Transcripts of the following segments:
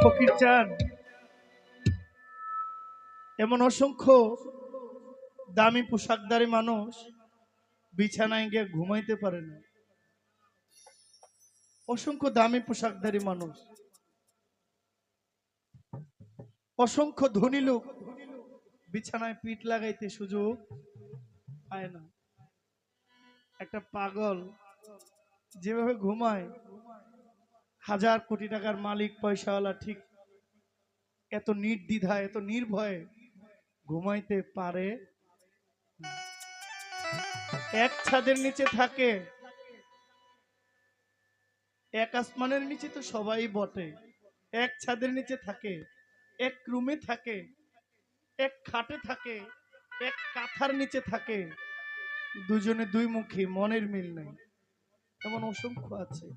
ফকির চান, এমন অসংখ্য দামি পোশাকধারী মানুষ বিছানায় গিয়ে ঘুমাইতে পারে না। অসংখ্য দামি পোশাকধারী মানুষ, অসংখ্য ধনী লোক বিছানায় পিঠ লাগাইতে সুযোগ পায় না। একটা পাগল যেভাবে ঘুমায়, হাজার কোটি টাকার মালিক পয়সাওয়ালা ঠিক এত নির্দ্বিধায় এত নির্ভয়ে ঘুমাইতে পারে। এক ছাদের নিচে থাকে, এক আসমানের নিচে তো সবাই বটে, এক ছাদের নিচে থাকে, এক রুমে থাকে, এক খাটে থাকে, এক কাঁথার নিচে থাকে, দুজনে দুই মুখী, মনের মিল নেই। এমন অসংখ্য আছে।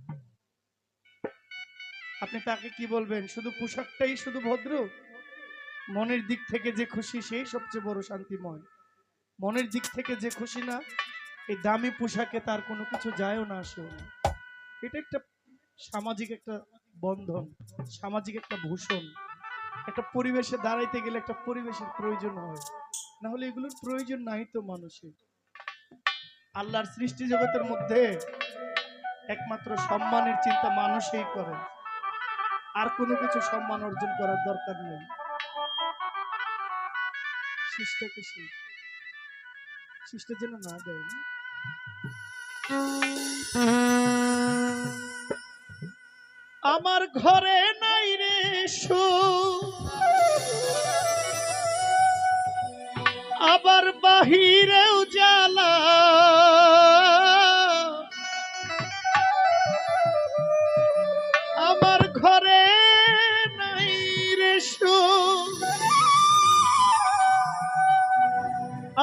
আপনি তাকে কি বলবেন? শুধু পোশাকটাই শুধু ভদ্র? মনের দিক থেকে যে খুশি সেই সবচেয়ে বড় শান্তিময়। মনের দিক থেকে যে খুশি না, এই দামি পোশাকে তার কোনো কিছু যায়ও না আসেও না। এটা একটা সামাজিক একটা বন্ধন, সামাজিক একটা ভূষণ। একটা পরিবেশে দাঁড়াইতে গেলে একটা পরিবেশের প্রয়োজন হয়, না হলে এগুলোর প্রয়োজন নাই তো মানুষের। আল্লাহর সৃষ্টি জগতের মধ্যে একমাত্র সম্মানের চিন্তা মানুষই করে, আর কোনো কিছু সম্মান অর্জন করার দরকার নেই। শিষ্টাকে শিষ্টা যেন না দেয় না। আমার ঘরে নাই রে আবার বাহিরেও জ্বালা, আমার ঘরে নাই রে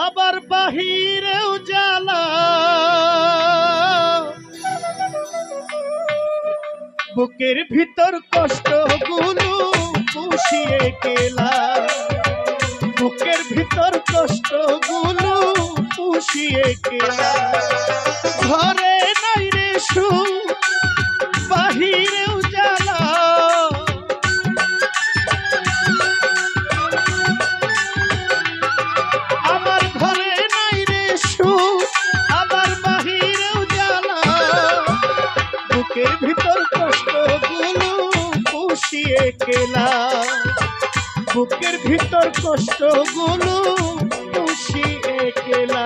আবার বাহিরেও জ্বালা, বুকের ভিতর কষ্ট গুলো পুষিয়ে গেলা, বুকের ভিতর কষ্ট গুলো পুষিয়ে গেলা। ঘরে নাই রে বাহিরেও জ্বালা, আমার ঘরে নাই রে আবার বাহিরেও জ্বালা, বুকের ভিতর কষ্ট গুলো পুষিয়ে গেলা, বুকের ভিতর কষ্ট গুলো পুষিয়ে গেলা।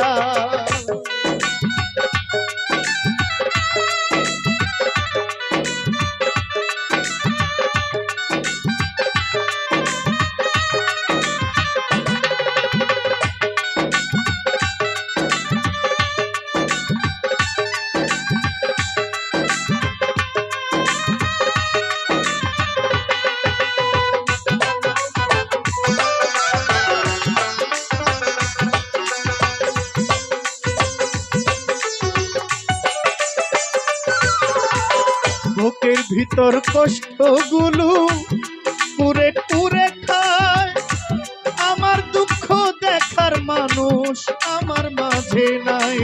বুকের ভিতর কষ্টগুলো পুরে পুরে খায়, আমার দুঃখ দেখার মানুষ আমার মাঝে নাই।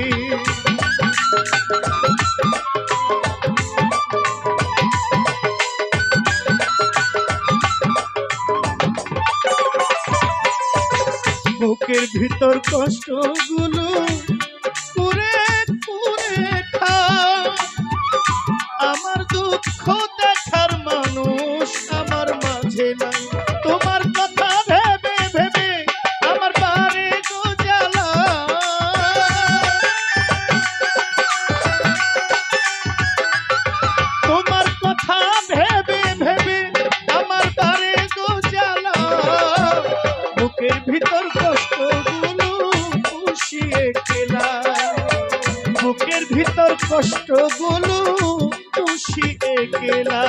বুকের ভিতর কষ্টগুলো পুরে পুরে খায়, আমার দুঃখ দেখার মানুষ আমার মাঝে নাই। তোমার কথা ভেবে ভেবে আমার বারে গো জ্বালা, তোমার কথা ভেবে ভেবে আমার বারে গো জ্বালা, বুকের ভিতর কষ্টগুলো পুষিয়ে গেলা, বুকের ভিতর কষ্টগুলো পুষিয়ে গেলা।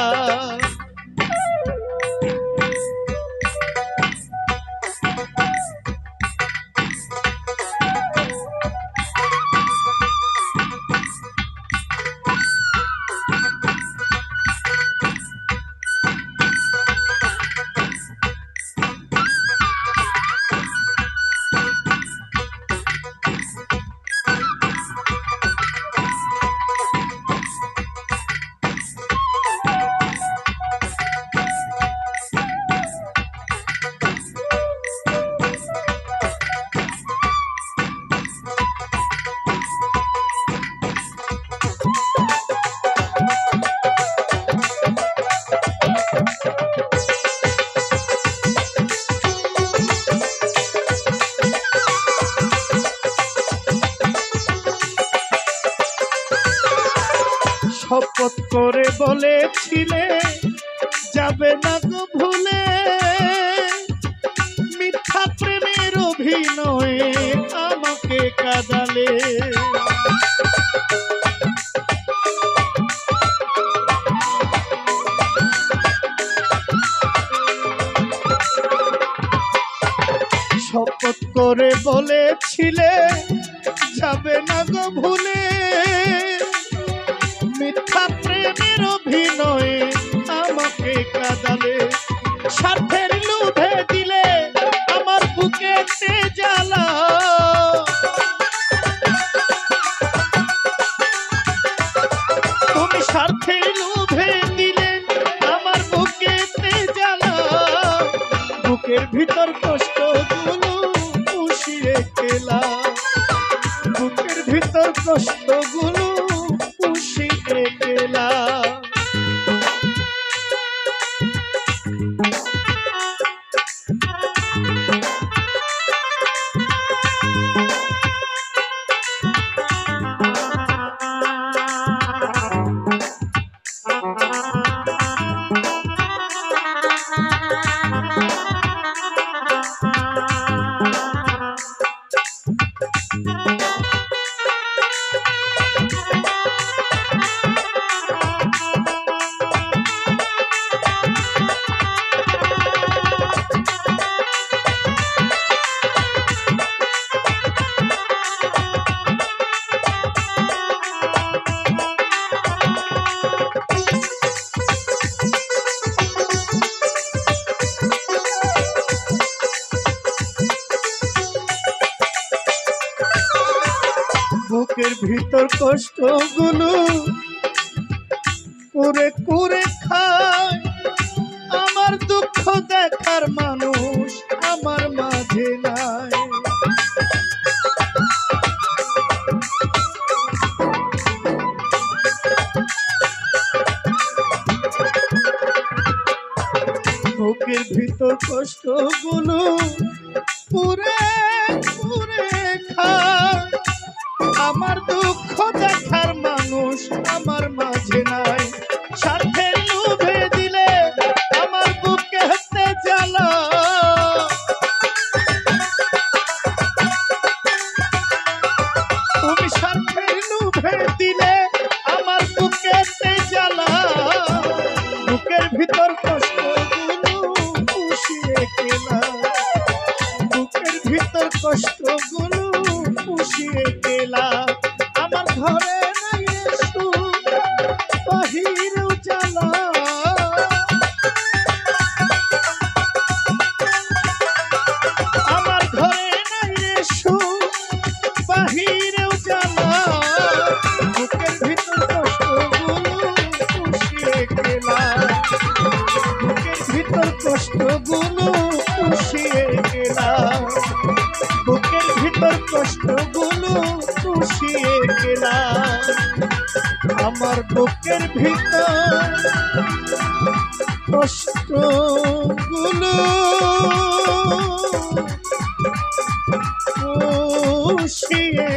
শপথ করে বলেছিলে যাবে না গো ভুলে, মিথ্যা প্রেমের অভিনয়ে আমাকে কাঁদালে। শপথ করে বলেছিলে যাবে না গো ভুলে, মিথ্যা প্রেমের অভিনয়ে আমাকে কাঁদালে। স্বার্থের লোভে দিলে আমার বুকেতে জ্বালা, তুমি স্বার্থের লোভে দিলে আমার বুকেতে জ্বালা। বুকের ভিতর কষ্টগুলো পুষিয়ে খেলা, বুকের ভিতর কষ্টগুলো পুষিয়ে খেলা। বুকের ভিতর কষ্টগুলো করে করে খায়, আমার দুঃখ দেখার মানুষ আমার মাঝে নাই। বুকের ভিতর কষ্টগুলো পুরে পুরে খায়, আমার দুঃখ দেখার মানুষ আমার মাঝে নাই। স্বার্থের লোভে দিলে আমার বুকে হাতে জ্বালা, তুমি স্বার্থের লোভে দিলে আমার বুকে হাতে জ্বালা। বুকের ভিতর কষ্টগুলো পুষিয়ে খেলা, বুকের ভিতর কষ্টগুলো পুষিয়ে খেলা। আমার ঘরে নাই সুখ বাহিরেও জ্বালা, আমার ঘরে নাই সুখ বাহিরেও জ্বালা। বুকের ভিতর কষ্টগুলো পুষিয়ে খেলা, বুকের ভিতর কষ্টগুলো পুষিয়ে খেলা, বুকের ভিতর কষ্টগুলো পুষিয়ে খেলা। আমার বুকের ভিতর কষ্টগুলো পুষিয়ে